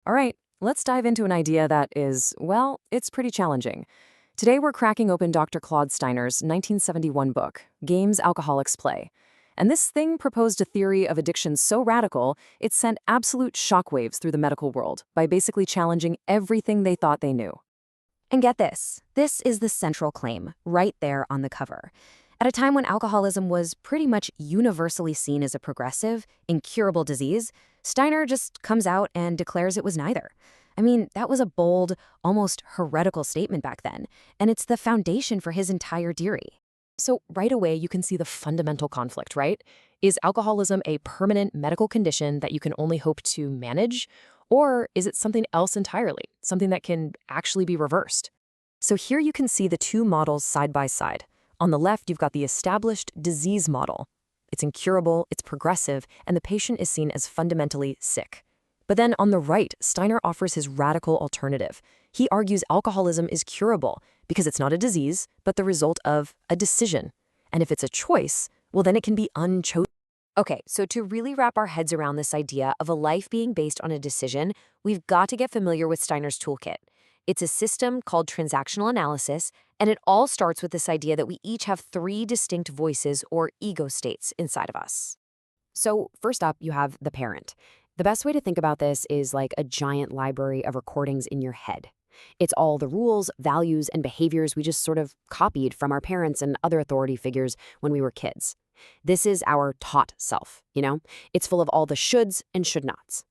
All right, let's dive into an idea that is, well, it's pretty challenging. Today we're cracking open Dr. Claude Steiner's 1971 book, Games Alcoholics Play. And this thing proposed a theory of addiction so radical, it sent absolute shockwaves through the medical world by basically challenging everything they thought they knew. And get this is the central claim, right there on the cover. At a time when alcoholism was pretty much universally seen as a progressive, incurable disease, Steiner just comes out and declares it was neither. I mean, that was a bold, almost heretical statement back then, and it's the foundation for his entire theory. So right away, you can see the fundamental conflict, right? Is alcoholism a permanent medical condition that you can only hope to manage? Or is it something else entirely, something that can actually be reversed? So here you can see the two models side by side. On the left, you've got the established disease model. It's incurable, it's progressive, and the patient is seen as fundamentally sick. But then on the right, Steiner offers his radical alternative. He argues alcoholism is curable because it's not a disease, but the result of a decision. And if it's a choice, well, then it can be unchosen. Okay, so to really wrap our heads around this idea of a life being based on a decision, we've got to get familiar with Steiner's toolkit. It's a system called transactional analysis, and it all starts with this idea that we each have three distinct voices or ego states inside of us. So first up, you have the parent. The best way to think about this is like a giant library of recordings in your head. It's all the rules, values, and behaviors we just sort of copied from our parents and other authority figures when we were kids. This is our taught self, you know? It's full of all the shoulds and should nots.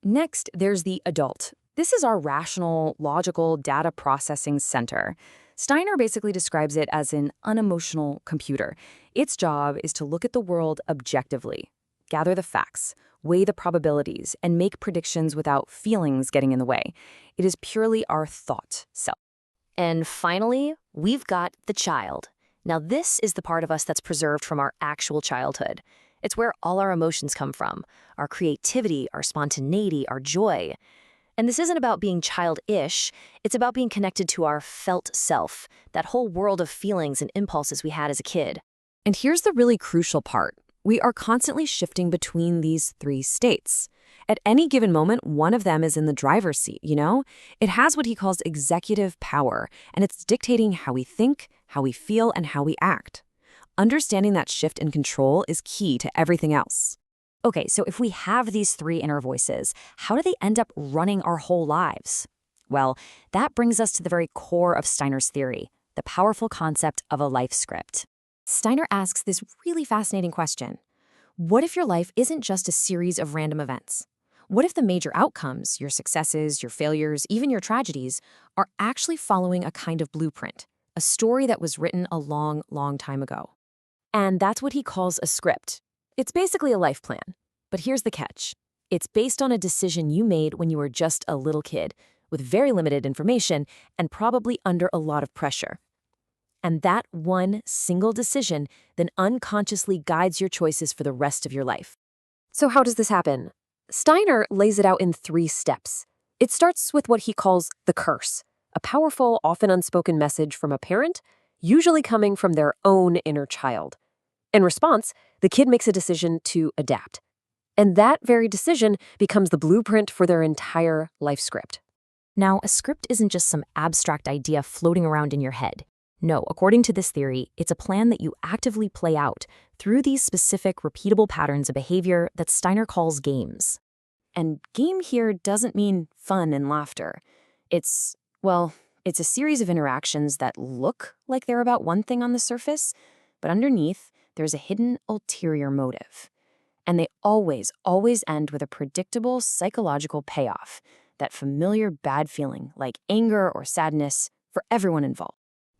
Next, there's the adult. This is our rational, logical data processing center. Steiner basically describes it as an unemotional computer. Its job is to look at the world objectively, gather the facts, weigh the probabilities, and make predictions without feelings getting in the way. It is purely our thought self. And finally, we've got the child. Now, this is the part of us that's preserved from our actual childhood. It's where all our emotions come from, our creativity, our spontaneity, our joy. And this isn't about being childish, it's about being connected to our felt self, that whole world of feelings and impulses we had as a kid. And here's the really crucial part. We are constantly shifting between these three states. At any given moment, one of them is in the driver's seat, you know? It has what he calls executive power, and it's dictating how we think, how we feel, and how we act. Understanding that shift in control is key to everything else. Okay, so if we have these three inner voices, how do they end up running our whole lives? Well, that brings us to the very core of Steiner's theory, the powerful concept of a life script. Steiner asks this really fascinating question. What if your life isn't just a series of random events? What if the major outcomes, your successes, your failures, even your tragedies, are actually following a kind of blueprint, a story that was written a long, long time ago? And that's what he calls a script. It's basically a life plan. But here's the catch. It's based on a decision you made when you were just a little kid, with very limited information and probably under a lot of pressure. And that one single decision then unconsciously guides your choices for the rest of your life. So how does this happen? Steiner lays it out in 3 steps. It starts with what he calls the curse, a powerful, often unspoken message from a parent, usually coming from their own inner child. In response, the kid makes a decision to adapt. And that very decision becomes the blueprint for their entire life script. Now, a script isn't just some abstract idea floating around in your head. No, according to this theory, it's a plan that you actively play out through these specific, repeatable patterns of behavior that Steiner calls games. And game here doesn't mean fun and laughter. It's a series of interactions that look like they're about one thing on the surface, but underneath, there's a hidden ulterior motive. And they always end with a predictable psychological payoff, that familiar bad feeling like anger or sadness for everyone involved.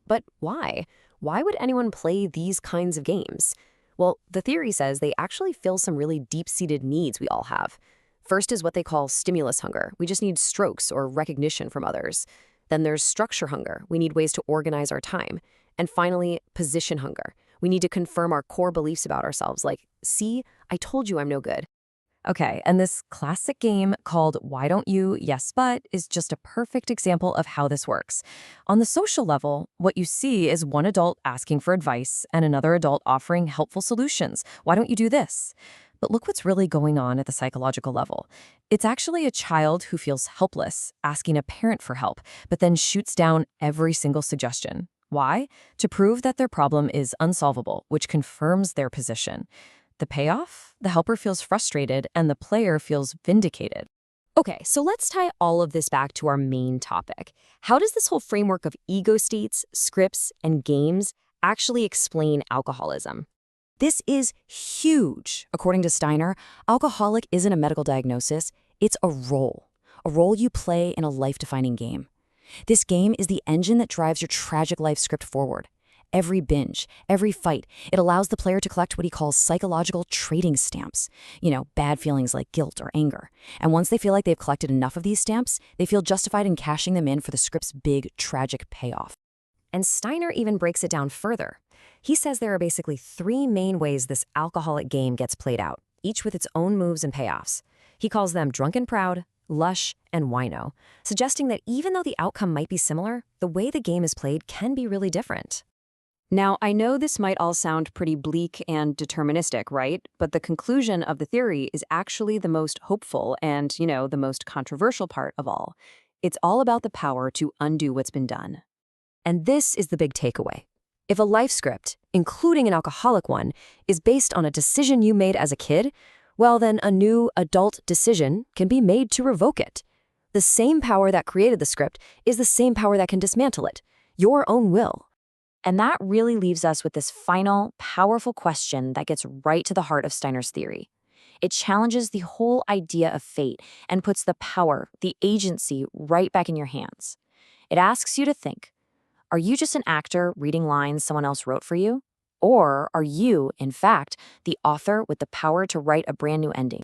But why? Why would anyone play these kinds of games? Well, the theory says they actually fill some really deep-seated needs we all have. First is what they call stimulus hunger. We just need strokes or recognition from others. Then there's structure hunger. We need ways to organize our time. And finally, position hunger. We need to confirm our core beliefs about ourselves, like, see, I told you I'm no good. Okay, and this classic game called Why Don't You, Yes But is just a perfect example of how this works. On the social level, what you see is one adult asking for advice and another adult offering helpful solutions. Why don't you do this? But look what's really going on at the psychological level. It's actually a child who feels helpless, asking a parent for help, but then shoots down every single suggestion. Why? To prove that their problem is unsolvable, which confirms their position. The payoff? The helper feels frustrated and the player feels vindicated. Okay, so let's tie all of this back to our main topic. How does this whole framework of ego states, scripts, and games actually explain alcoholism? This is huge. According to Steiner, alcoholic isn't a medical diagnosis, it's a role you play in a life-defining game. This game is the engine that drives your tragic life script forward. Every binge, every fight, it allows the player to collect what he calls psychological trading stamps. Bad feelings like guilt or anger. And once they feel like they've collected enough of these stamps, they feel justified in cashing them in for the script's big, tragic payoff. And Steiner even breaks it down further. He says there are basically three main ways this alcoholic game gets played out, each with its own moves and payoffs. He calls them drunken proud, lush, and wino, suggesting that even though the outcome might be similar, the way the game is played can be really different. Now, I know this might all sound pretty bleak and deterministic, right? But the conclusion of the theory is actually the most hopeful and, the most controversial part of all. It's all about the power to undo what's been done. And this is the big takeaway. If a life script, including an alcoholic one, is based on a decision you made as a kid, well, then a new adult decision can be made to revoke it. The same power that created the script is the same power that can dismantle it, your own will. And that really leaves us with this final, powerful question that gets right to the heart of Steiner's theory. It challenges the whole idea of fate and puts the power, the agency, right back in your hands. It asks you to think, are you just an actor reading lines someone else wrote for you? Or are you, in fact, the author with the power to write a brand new ending?